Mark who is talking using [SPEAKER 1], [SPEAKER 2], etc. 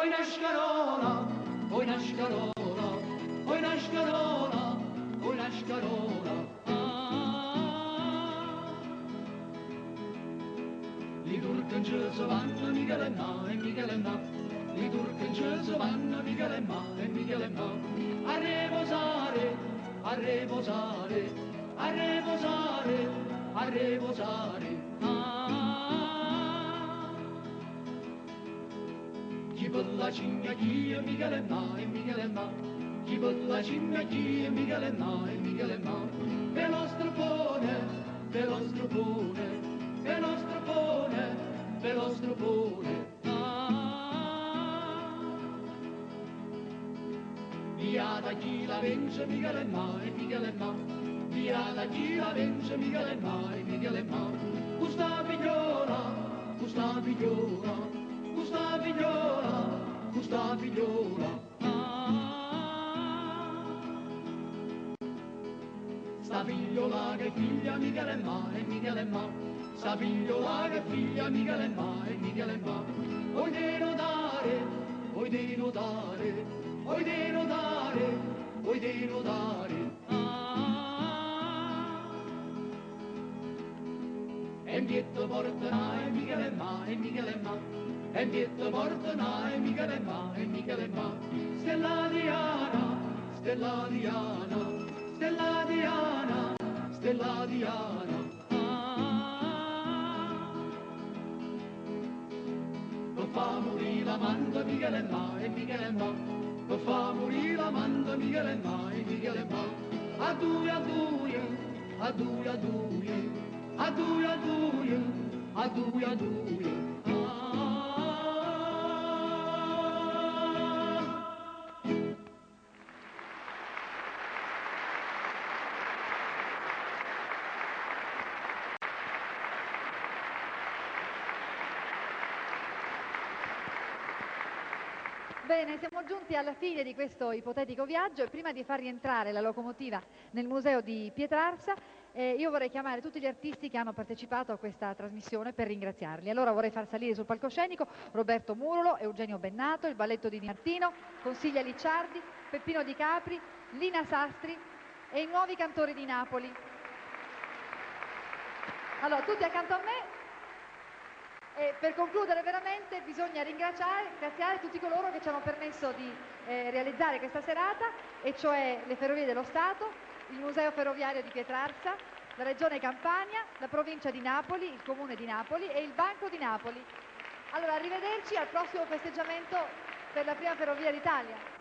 [SPEAKER 1] oi una scarola, oi una scarola, oi una scarola, oi una scarola. Li turchi ci si vanno, Michele e Michele li turchi ci si vanno, Michele e Michele a riposare, a riposare, a riposare, a riposare. Chi per la cigna chi è Michele e Michele chi per la cigna chi è Michele e Michele per lo stropone, per lo stropone, per lo stropone, per lo stropone. Via da chi la vence Michele e Michele via da chi la vence Michele e Michele questa figliola, questa figliola, questa figliola, questa figliola. Sta figliola che figlia Michele e Michele sta figliola che figlia Michele e Michele vuoi denotare, vuoi denotare, vuoi denotare, vuoi denotare. E dietro porta e Michele e Michele e dietro porta e Michele e Michele Stella Diana, Stella Diana, Stella Diana, Stella Diana. Per fa morire la manda Michele e Michele per fa morire la manda Michele e Michele a due, a due, a due, a due. A due, a due, a due, a due.
[SPEAKER 2] Bene, siamo giunti alla fine di questo ipotetico viaggio e prima di far rientrare la locomotiva nel museo di Pietrarsa io vorrei chiamare tutti gli artisti che hanno partecipato a questa trasmissione per ringraziarli. Allora vorrei far salire sul palcoscenico Roberto Murolo, Eugenio Bennato, il balletto di Di Martino, Consiglia Licciardi, Peppino Di Capri, Lina Sastri e i nuovi cantori di Napoli. Allora, tutti accanto a me. E per concludere veramente bisogna ringraziare tutti coloro che ci hanno permesso di realizzare questa serata, e cioè le Ferrovie dello Stato, il Museo Ferroviario di Pietrarsa, la Regione Campania, la Provincia di Napoli, il Comune di Napoli e il Banco di Napoli. Allora, arrivederci al prossimo festeggiamento per la prima ferrovia d'Italia.